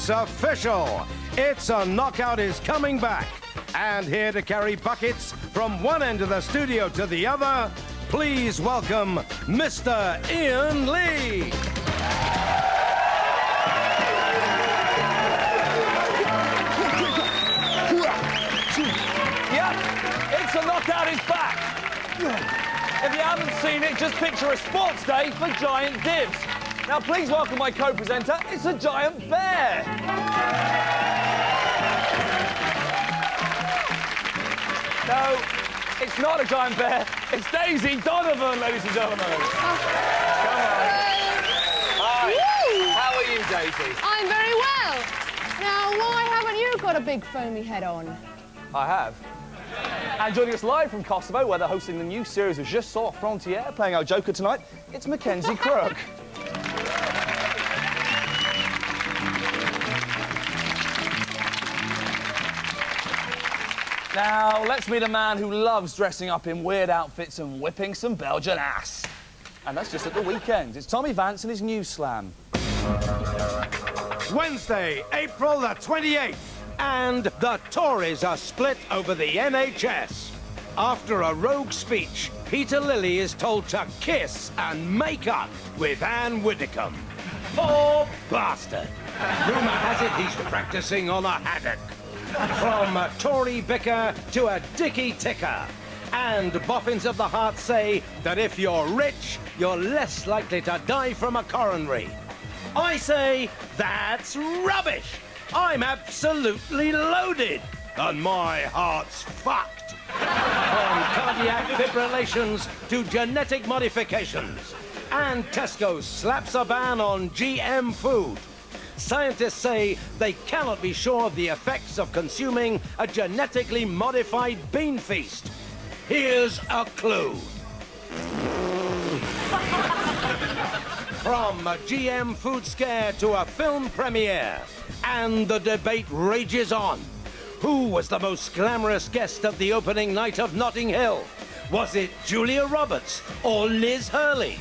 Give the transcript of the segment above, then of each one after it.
It's official. It's a Knockout is coming back. And here to carry buckets from one end of the studio to the other, please welcome Mr. Ian Lee. Yep, It's a Knockout is back. If you haven't seen it, just picture a sports day for giant divs. Now, please welcome my co-presenter. It's a giant bear. No, it's not a giant bear. It's Daisy Donovan, ladies and gentlemen. Come on. Hi. Woo! How are you, Daisy? I'm very well. Now, why haven't you got a big foamy head on? I have. And joining us live from Kosovo, where they're hosting the new series of Je Sors Frontières, playing our Joker tonight, it's Mackenzie Crook. Now, let's meet a man who loves dressing up in weird outfits and whipping some Belgian ass. And that's just at the weekend. It's Tommy Vance and his News Slam. Wednesday, April the 28th. And the Tories are split over the NHS. After a rogue speech, Peter Lilly is told to kiss and make up with Anne Widdecombe. Poor bastard. Rumour has it he's practising on a haddock. From a Tory bicker to a dicky ticker. And boffins of the heart say that if you're rich, you're less likely to die from a coronary. I say that's rubbish. I'm absolutely loaded, and my heart's fucked. From cardiac fibrillations to genetic modifications. And Tesco slaps a ban on GM food. Scientists say they cannot be sure of the effects of consuming a genetically modified bean feast. Here's a clue. From a GM food scare to a film premiere. And the debate rages on. Who was the most glamorous guest at the opening night of Notting Hill? Was it Julia Roberts or Liz Hurley?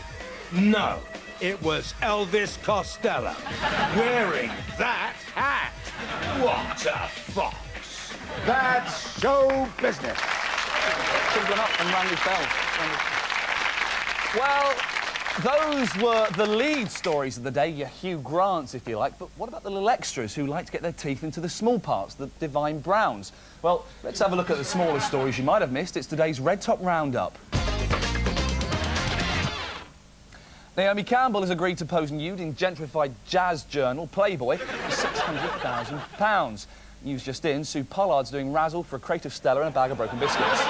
No, it was Elvis Costello, wearing that hat. What a fox. That's show business. Something up and rang his bell. Well, those were the lead stories of the day, your Hugh Grants, if you like. But what about the little extras who like to get their teeth into the small parts, the divine browns? Well, let's have a look at the smaller stories you might have missed. It's today's Red Top Roundup. Naomi Campbell has agreed to pose nude in gentrified jazz journal Playboy for £600,000. News just in, Sue Pollard's doing razzle for a crate of Stella and a bag of broken biscuits.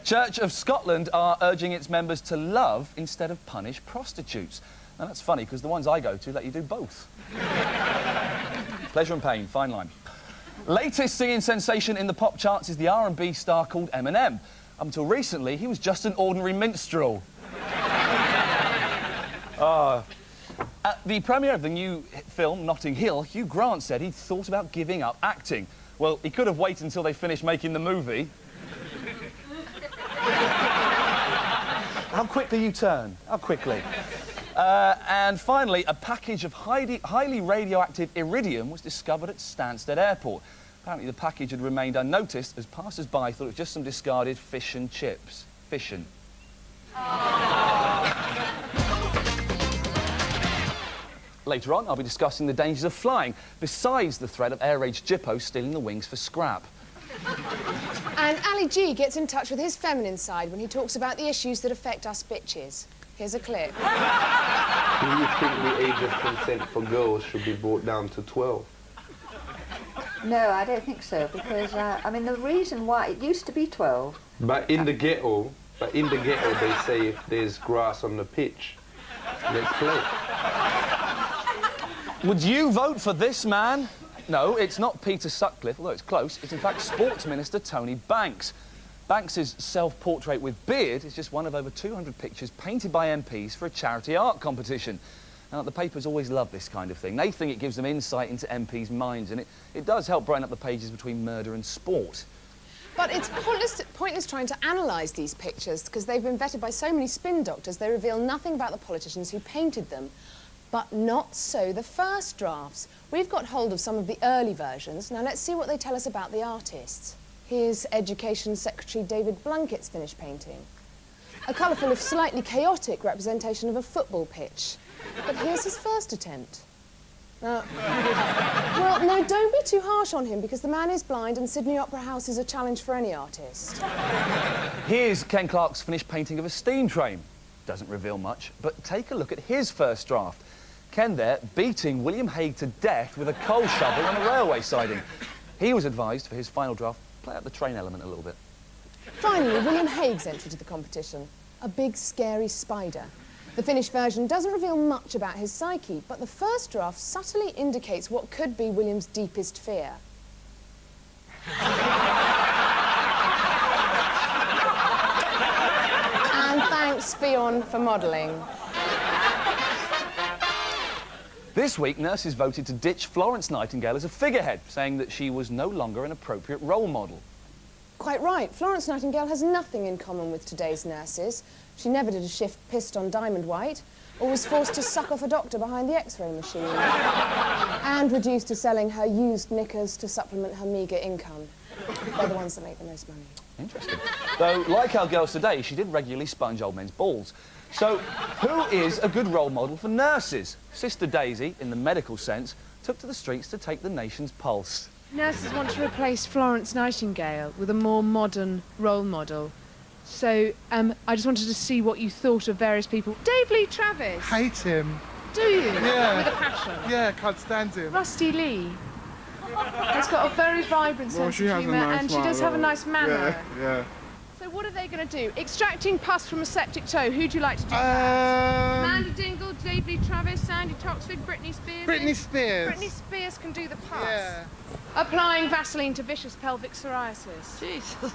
Church of Scotland are urging its members to love instead of punish prostitutes. Now, that's funny, because the ones I go to let you do both. Pleasure and pain, fine line. Latest singing sensation in the pop charts is the R&B star called Eminem. Up until recently, he was just an ordinary minstrel. At the premiere of the new film, Notting Hill, Hugh Grant said he'd thought about giving up acting. Well, he could have waited until they finished making the movie. How quickly you turn. How quickly. And finally, a package of highly radioactive iridium was discovered at Stansted Airport. Apparently, the package had remained unnoticed as passers-by thought it was just some discarded fish and chips. Fishin'. Later on, I'll be discussing the dangers of flying, besides the threat of air raid Jippo stealing the wings for scrap. And Ali G gets in touch with his feminine side when he talks about the issues that affect us bitches. Here's a clip. Do you think the age of consent for girls should be brought down to 12? No, I don't think so, because, I mean, the reason why... It used to be 12. But in the ghetto, they say if there's grass on the pitch, let's play. Would you vote for this man? No, it's not Peter Sutcliffe, although it's close. It's, in fact, Sports Minister Tony Banks. Banks's self-portrait with beard is just one of over 200 pictures painted by MPs for a charity art competition. Now, the papers always love this kind of thing. They think it gives them insight into MPs' minds, and it does help brighten up the pages between murder and sport. But it's pointless trying to analyse these pictures, because they've been vetted by so many spin doctors, they reveal nothing about the politicians who painted them. But not so the first drafts. We've got hold of some of the early versions. Now let's see what they tell us about the artists. Here's Education Secretary David Blunkett's finished painting. A colourful, if slightly chaotic, representation of a football pitch. But here's his first attempt. Well, no, don't be too harsh on him, because the man is blind and Sydney Opera House is a challenge for any artist. Here's Ken Clark's finished painting of a steam train. Doesn't reveal much, but take a look at his first draft. Ken there beating William Hague to death with a coal shovel on a railway siding. He was advised for his final draft, play out the train element a little bit. Finally, William Hague's entry to the competition. A big, scary spider. The finished version doesn't reveal much about his psyche, but the first draft subtly indicates what could be William's deepest fear. And thanks, Fionn, for modelling. This week, nurses voted to ditch Florence Nightingale as a figurehead, saying that she was no longer an appropriate role model. Quite right. Florence Nightingale has nothing in common with today's nurses. She never did a shift pissed on Diamond White, or was forced to suck off a doctor behind the X-ray machine, and reduced to selling her used knickers to supplement her meagre income. They're the ones that make the most money. Interesting. Though, like our girls today, she did regularly sponge old men's balls. So, who is a good role model for nurses? Sister Daisy, in the medical sense, took to the streets to take the nation's pulse. Nurses want to replace Florence Nightingale with a more modern role model. So, I just wanted to see what you thought of various people. Dave Lee Travis. Hate him. Do you? Yeah. With a passion. Yeah, can't stand him. Rusty Lee. Has got a very vibrant sense of humour, and she does have a nice manner. Yeah. So what are they going to do? Extracting pus from a septic toe. Who'd you like to do that? Mandy Dingle, Dave Lee Travis, Sandy Toksvig, Britney Spears. Britney Spears. Britney Spears can do the pus. Yeah. Applying Vaseline to vicious pelvic psoriasis. Jesus.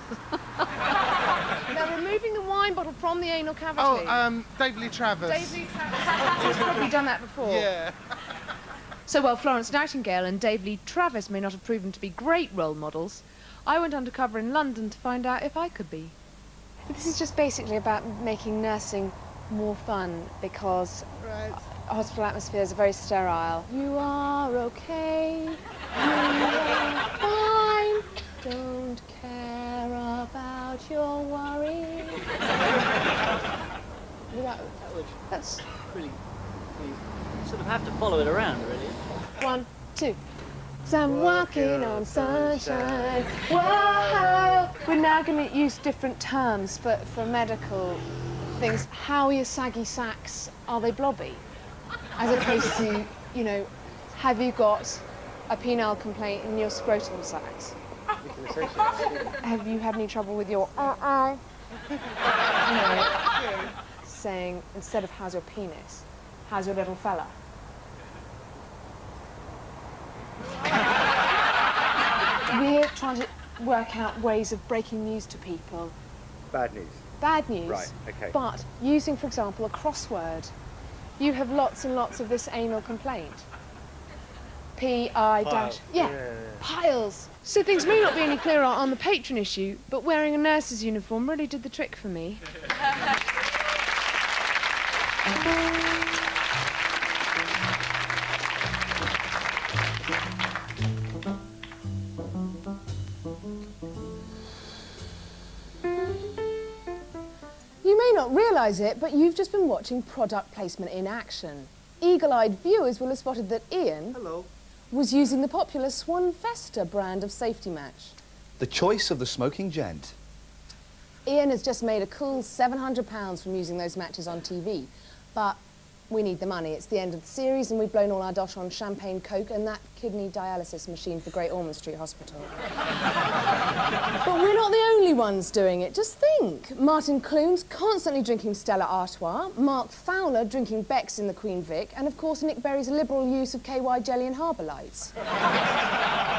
They're removing the wine bottle from the anal cavity. Oh, David Lee Travis. Dave Lee Travis has probably done that before. Yeah. So while Florence Nightingale and Dave Lee Travis may not have proven to be great role models, I went undercover in London to find out if I could be. This is just basically about making nursing more fun, because hospital atmospheres are very sterile. You are okay, you are fine, don't care about your worries. That's Really, you sort of have to follow it around, really. 1, 2. 'Cause I'm walking on sunshine. Whoa! We're now going to use different terms for medical things. How are your saggy sacs? Are they blobby? As opposed to, you know, have you got a penile complaint in your scrotum sacs? Have you had any trouble with your you know, saying, instead of how's your penis, how's your little fella? We're trying to work out ways of breaking news to people. Bad news. Bad news. Right, okay. But using, for example, a crossword. You have lots and lots of this anal complaint. P-I dash... Yeah, piles. So things may not be any clearer on the patron issue, but wearing a nurse's uniform really did the trick for me. You may not realise it, but you've just been watching product placement in action. Eagle-eyed viewers will have spotted that Ian was using the popular Swan Festa brand of safety match. The choice of the smoking gent. Ian has just made a cool £700 from using those matches on TV, but we need the money. It's the end of the series and we've blown all our dosh on champagne, Coke and that kidney dialysis machine for Great Ormond Street Hospital. But we're not the only ones doing it. Just think. Martin Clunes constantly drinking Stella Artois, Mark Fowler drinking Beck's in the Queen Vic, and of course Nick Berry's liberal use of KY jelly and Harbour Lights.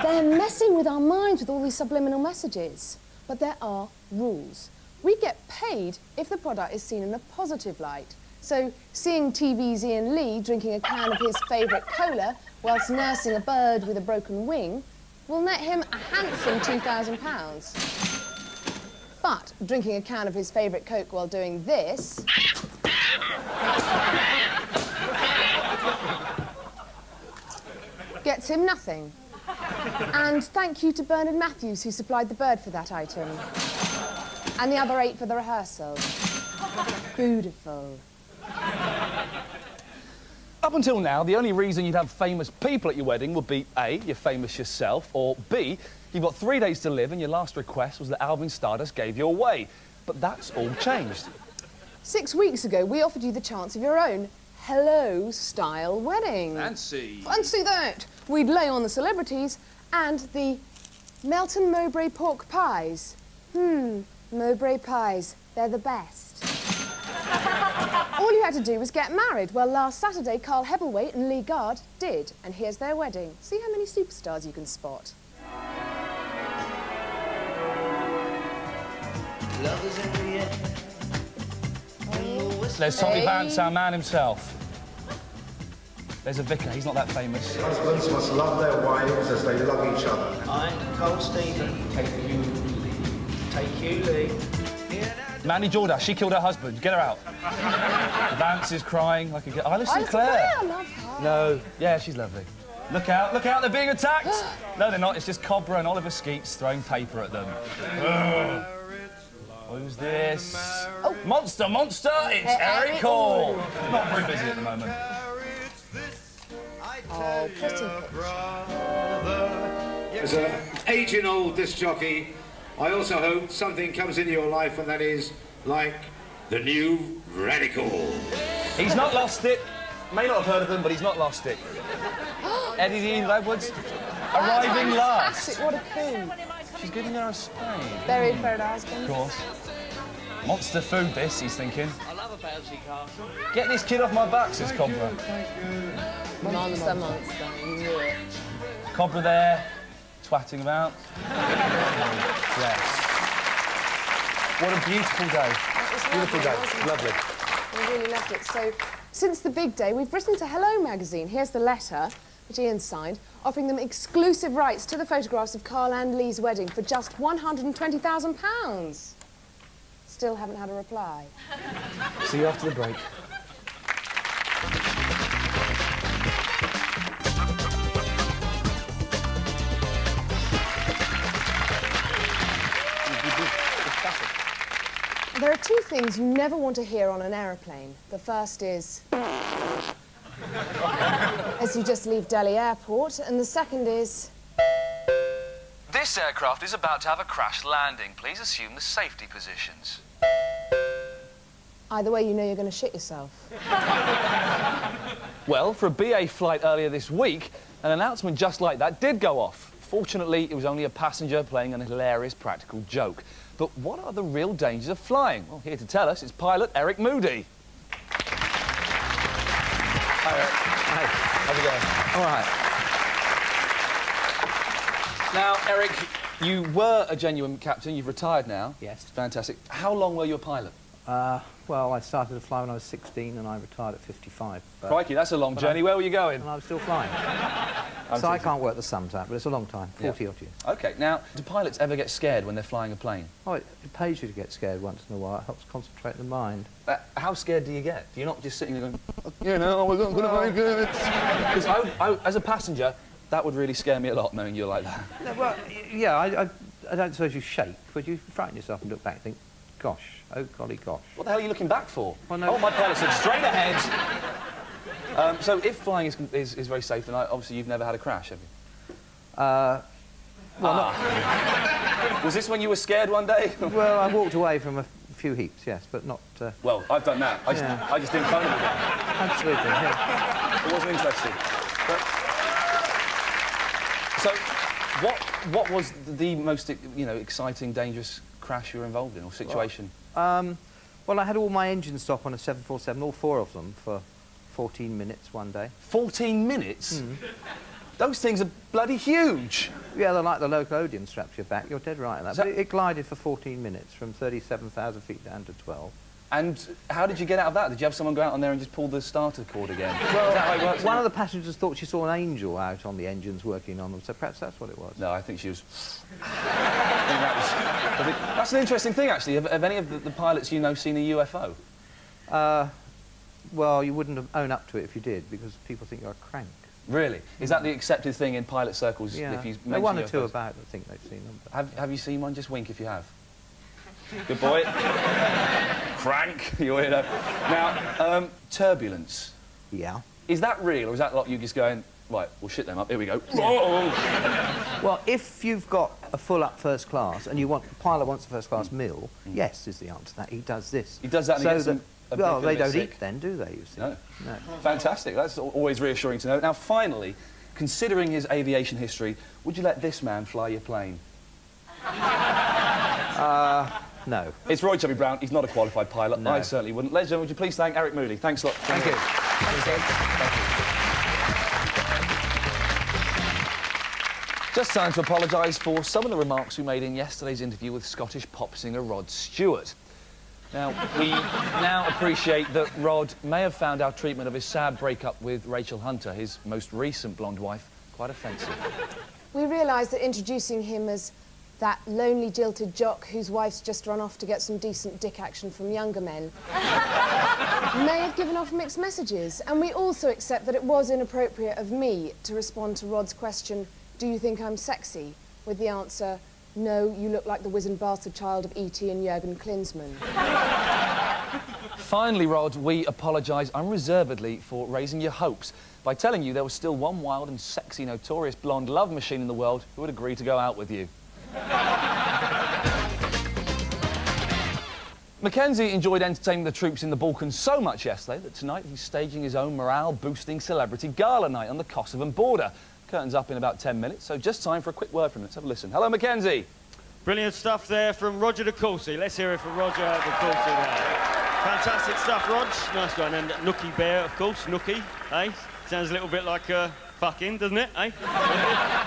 They're messing with our minds with all these subliminal messages. But there are rules. We get paid if the product is seen in a positive light. So, seeing TV's Ian Lee drinking a can of his favourite cola whilst nursing a bird with a broken wing will net him a handsome £2,000. But drinking a can of his favourite Coke while doing this gets him nothing. And thank you to Bernard Matthews, who supplied the bird for that item. And the other 8 for the rehearsal. Beautiful. Up until now, the only reason you'd have famous people at your wedding would be A, you're famous yourself, or B, you've got 3 days to live and your last request was that Alvin Stardust gave you away. But that's all changed. 6 weeks ago, we offered you the chance of your own Hello-style wedding. Fancy. Fancy that! We'd lay on the celebrities and the Melton Mowbray pork pies. Mowbray pies. They're the best. All you had to do was get married. Well, last Saturday, Carl Hebblethwaite and Lee Gard did. And here's their wedding. See how many superstars you can spot. There's Tommy Vance, our man himself. There's a vicar, he's not that famous. Husbands must love their wives as they love each other. I'm Cole Stephen. Take you, Lee. Mandy Jordache, she killed her husband. Get her out. Vance is crying like a girl. Isla Sinclair. I love her. No, yeah, she's lovely. Look out, they're being attacked! No, they're not, it's just Cobra and Oliver Skeets throwing paper at them. Ugh. Who's this? Oh. Monster, it's Eric Hall! Not very busy at the moment. Oh, pretty pitch. As an aging-old disc jockey, I also hope something comes into your life, and that is like the new Radical. He's not lost it. May not have heard of him, but he's not lost it. Eddie Dean Edwards, arriving last. Fantastic, what a coup. She's giving her a spade. Buried for her husband. Of course. Monster food, this, he's thinking. I love a bouncy castle. Get this kid off my back, says Cobra. Monster. Yeah. Cobra there, twatting about. Yes. What a beautiful day. Beautiful day, lovely. We really loved it. So, since the big day, we've written to Hello magazine. Here's the letter, which Ian signed, offering them exclusive rights to the photographs of Carl and Lee's wedding for just £120,000. Still haven't had a reply. See you after the break. There are 2 things you never want to hear on an aeroplane. The first is as you just leave Delhi Airport, and the second is This aircraft is about to have a crash landing. Please assume the safety positions. either way you know you're going to shit yourself. Well, for a BA flight earlier this week, an announcement just like that did go off. Fortunately, it was only a passenger playing an hilarious practical joke. But what are the real dangers of flying? Well, here to tell us is pilot Eric Moody. Hi, Eric. Hi. How's it going? All right. Now, Eric, you were a genuine captain. You've retired now. Yes. Fantastic. How long were you a pilot? Well, I started to fly when I was 16 and I retired at 55. Crikey, that's a long journey. Where were you going? And I was still flying. So I can't work the sums out, but it's a long time, 40 odd years. OK, now, do pilots ever get scared when they're flying a plane? Oh, it pays you to get scared once in a while. It helps concentrate the mind. How scared do you get? You're not just sitting there going, you know, we're not going to make it. Because as a passenger, that would really scare me a lot, knowing you're like that. No, well, yeah, I don't suppose you shake, but you frighten yourself and look back and think, gosh, oh golly gosh. What the hell are you looking back for? Well, no. Oh, my pilot said straight ahead. So if flying is very safe, then obviously you've never had a crash, have you? Was this when you were scared one day? Well, I walked away from a few heaps, yes, but not... Well, I've done that. I just didn't phone them again. Absolutely, yeah. It wasn't interesting. But... So, what was the most, exciting, dangerous crash you were involved in, or situation? Well, I had all my engines stop on a 747, all 4 of them, for 14 minutes one day. 14 minutes? Mm. Those things are bloody huge. Yeah, they're like the Locodium straps your back. You're dead right on that. But it glided for 14 minutes, from 37,000 feet down to 12. And how did you get out of that? Did you have someone go out on there and just pull the starter cord again? Well, is that how it works? One of the passengers thought she saw an angel out on the engines working on them, so perhaps that's what it was. No, I think she was... That's an interesting thing, actually. Have any of the pilots you know seen a UFO? Well, you wouldn't own up to it if you did, because people think you're a crank. Really? Is that the accepted thing in pilot circles? Yeah. If you There are one or mention two UFOs? about that think they've seen them. But Have you seen one? Just wink if you have. Good boy. Frank, you weirdo. Now, turbulence. yeah. Is that real, or is that like you just going, right, we'll shit them up, here we go. Well, if you've got a full-up first class and the pilot wants a first-class meal, yes is the answer to that. He does this. He does that and he gets them a bit well, they bit don't sick. eat then, do they, you see? No. No. Fantastic, that's always reassuring to know. Now, finally, considering his aviation history, would you let this man fly your plane? No. It's Roy Chubby Brown, he's not a qualified pilot. No. I certainly wouldn't. Ladies and gentlemen, would you please thank Eric Mooley? Thanks a lot. Thank you. Just time to apologise for some of the remarks we made in yesterday's interview with Scottish pop singer Rod Stewart. Now, we now appreciate that Rod may have found our treatment of his sad breakup with Rachel Hunter, his most recent blonde wife, quite offensive. We realised that introducing him as that lonely, jilted jock whose wife's just run off to get some decent dick action from younger men may have given off mixed messages. And we also accept that it was inappropriate of me to respond to Rod's question, do you think I'm sexy? With the answer, no, you look like the wizened bastard child of E.T. and Jurgen Klinsmann. Finally, Rod, we apologise unreservedly for raising your hopes by telling you there was still one wild and sexy, notorious blonde love machine in the world who would agree to go out with you. Mackenzie enjoyed entertaining the troops in the Balkans so much yesterday that tonight he's staging his own morale-boosting celebrity gala night on the Kosovan border. Curtains up in about 10 minutes, so just time for a quick word from him. Let's have a listen. Hello, Mackenzie. Brilliant stuff there from Roger de Courcy. Let's hear it from Roger de Courcy there. Fantastic stuff, Rog. Nice one. And Nookie Bear, of course. Nookie, eh? Sounds a little bit like fucking, doesn't it, eh?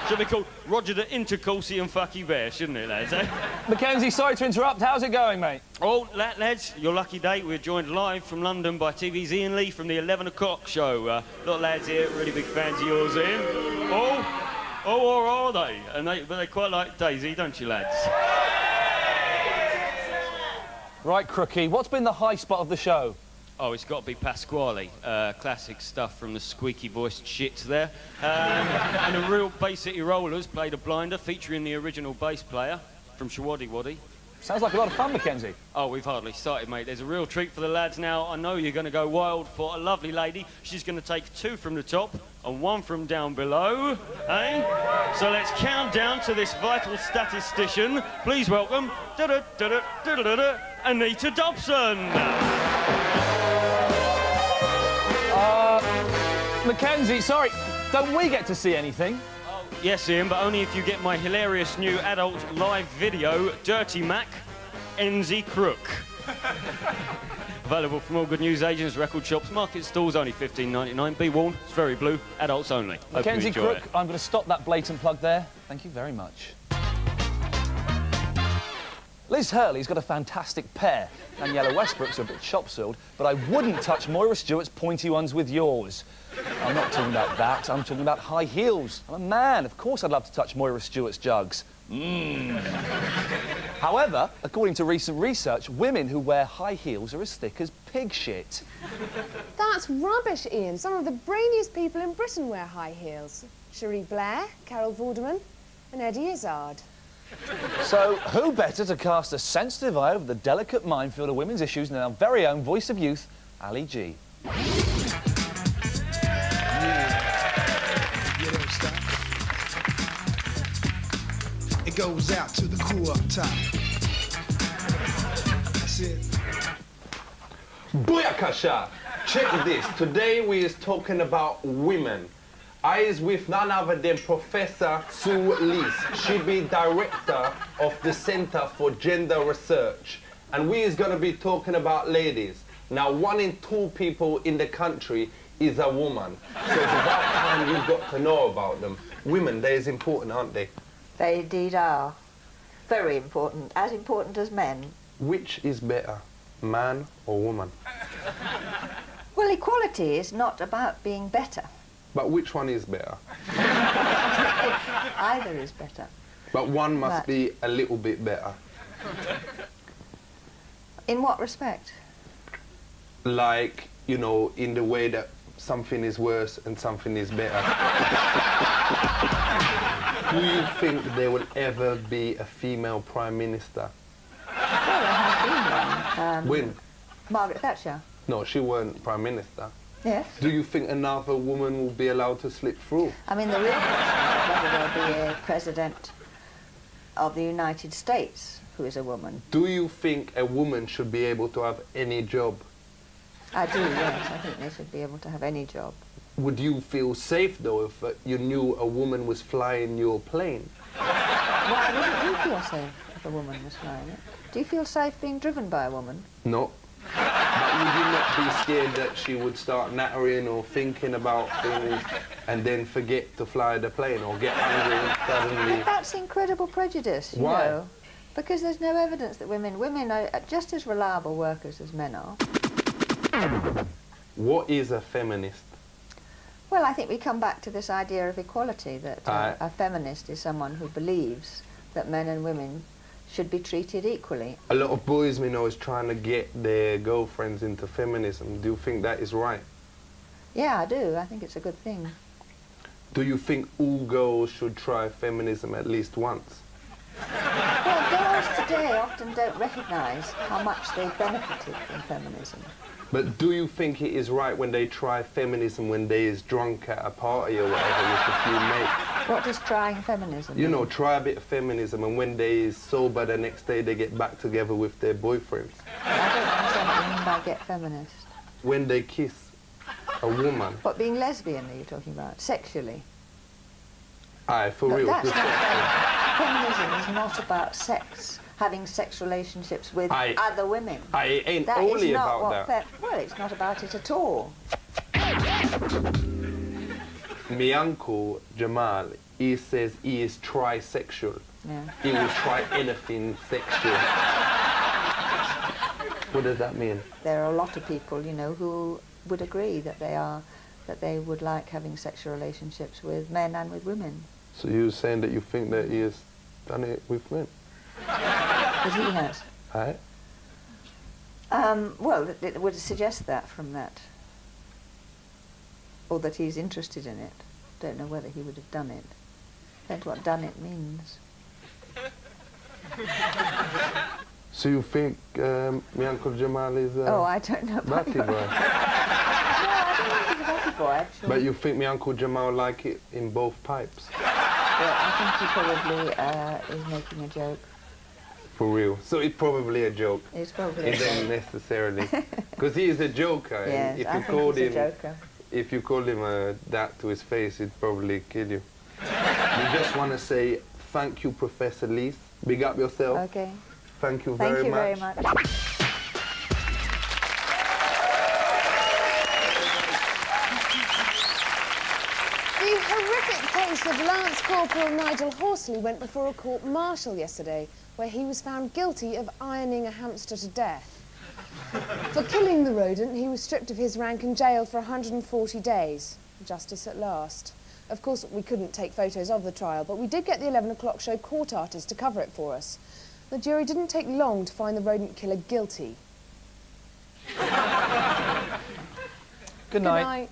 Should be called Roger de Intercourcy and Fucky Bear, shouldn't it, lads, eh? Mackenzie, sorry to interrupt. How's it going, mate? Oh, lads, your lucky day. We're joined live from London by TV's Ian Lee from the 11 o'clock show. A lot of lads here, really big fans of yours, Ian. Or are they? But they quite like Daisy, don't you, lads? Right, Crookie, what's been the high spot of the show? Oh, it's got to be Pasquale. Classic stuff from the squeaky-voiced shits there. And the real Bay City Rollers played a blinder featuring the original bass player from Shawaddy Waddy. Sounds like a lot of fun, Mackenzie. Oh, we've hardly started, mate. There's a real treat for the lads now. I know you're going to go wild for a lovely lady. She's going to take 2 from the top and 1 from down below, eh? So let's count down to this vital statistician. Please welcome Anita Dobson. Mackenzie, sorry, don't we get to see anything? Yes, Ian, but only if you get my hilarious new adult live video, Dirty Mac, NZ Crook. Available from all good news agents, record shops, market stalls, only $15.99. Be warned, it's very blue, adults only. Mackenzie Crook, I'm going to stop that blatant plug there. Thank you very much. Liz Hurley's got a fantastic pair. Daniela Westbrook's are a bit chop-sealed, but I wouldn't touch Moira Stewart's pointy ones with yours. I'm not talking about that, I'm talking about high heels. I'm a man, of course I'd love to touch Moira Stewart's jugs. However, according to recent research, women who wear high heels are as thick as pig shit. That's rubbish, Ian. Some of the brainiest people in Britain wear high heels. Cherie Blair, Carol Vorderman and Eddie Izzard. So, who better to cast a sensitive eye over the delicate minefield of women's issues than our very own voice of youth, Ali G. It goes out to the crew up top. That's it. Booyakasha! Check this. Today we is talking about women. I is with none other than Professor Sue Lees. She be director of the Center for Gender Research. And we is gonna be talking about ladies. Now, 1 in 2 people in the country is a woman. So it's about time you've got to know about them. Women, they're as important, aren't they? They indeed are. Very important. As important as men. Which is better, man or woman? Well, equality is not about being better. But which one is better? Either is better. But one must be a little bit better. In what respect? Like, you know, in the way that something is worse and something is better. Do you think there will ever be a female prime minister? Well, there has been one. When? Margaret Thatcher. No, she weren't prime minister. Yes. Do you think another woman will be allowed to slip through? I mean, the real question is whether there'll be a president of the United States who is a woman. Do you think a woman should be able to have any job? I do, yes. I think they should be able to have any job. Would you feel safe, though, if you knew a woman was flying your plane? Why wouldn't you feel safe if a woman was flying it? Do you feel safe being driven by a woman? No. But would you not be scared that she would start nattering or thinking about things and then forget to fly the plane or get angry and suddenly... But that's incredible prejudice, you Why? know. Because there's no evidence that women are just as reliable workers as men are. What is a feminist? Well, I think we come back to this idea of equality, that Aye. a feminist is someone who believes that men and women should be treated equally. A lot of boys we know is trying to get their girlfriends into feminism. Do you think that is right? Yeah, I do. I think it's a good thing. Do you think all girls should try feminism at least once? Well, girls today often don't recognise how much they benefited from feminism. But do you think it is right when they try feminism when they is drunk at a party or whatever with a few mates? What does trying feminism You mean? know, try a bit of feminism and when they is sober the next day they get back together with their boyfriends. I don't understand what you mean by get feminist. When they kiss a woman. What, being lesbian are you talking about? Sexually? Aye, for Look, real. that's good not sex. feminism is not about sex, having sex relationships with other women. It ain't That is only not about what that. well, it's not about it at all. My uncle Jamal, he says he is trisexual. Yeah. He will try anything sexual. What does that mean? There are a lot of people, you know, who would agree that they would like having sexual relationships with men and with women. So you're saying that you think that he has done it with men? That he has. Aye. Well, it would suggest that from that. Or that he's interested in it. Don't know whether he would have done it. Depends what done it means. So you think my uncle Jamal is Oh, I don't know about batty your- boy? No, I don't think he's a batty boy, actually. But you think my uncle Jamal like it in both pipes? Well, I think he probably is making a joke. For real. So it's probably a joke. It's probably It a ain't joke. necessarily. Because he is a joker. Yes, and if I you think called he's him, a joker. if you called him that to his face, he'd probably kill you. We just want to say thank you, Professor Lees. Big up yourself. Okay. Thank you Thank very you much. very much. The horrific case of Lance Corporal Nigel Horsley went before a court-martial yesterday, where he was found guilty of ironing a hamster to death. For killing the rodent, he was stripped of his rank and jailed for 140 days. Justice at last. Of course, we couldn't take photos of the trial, but we did get the 11 o'clock show court artist to cover it for us. The jury didn't take long to find the rodent killer guilty. Good night. Good night.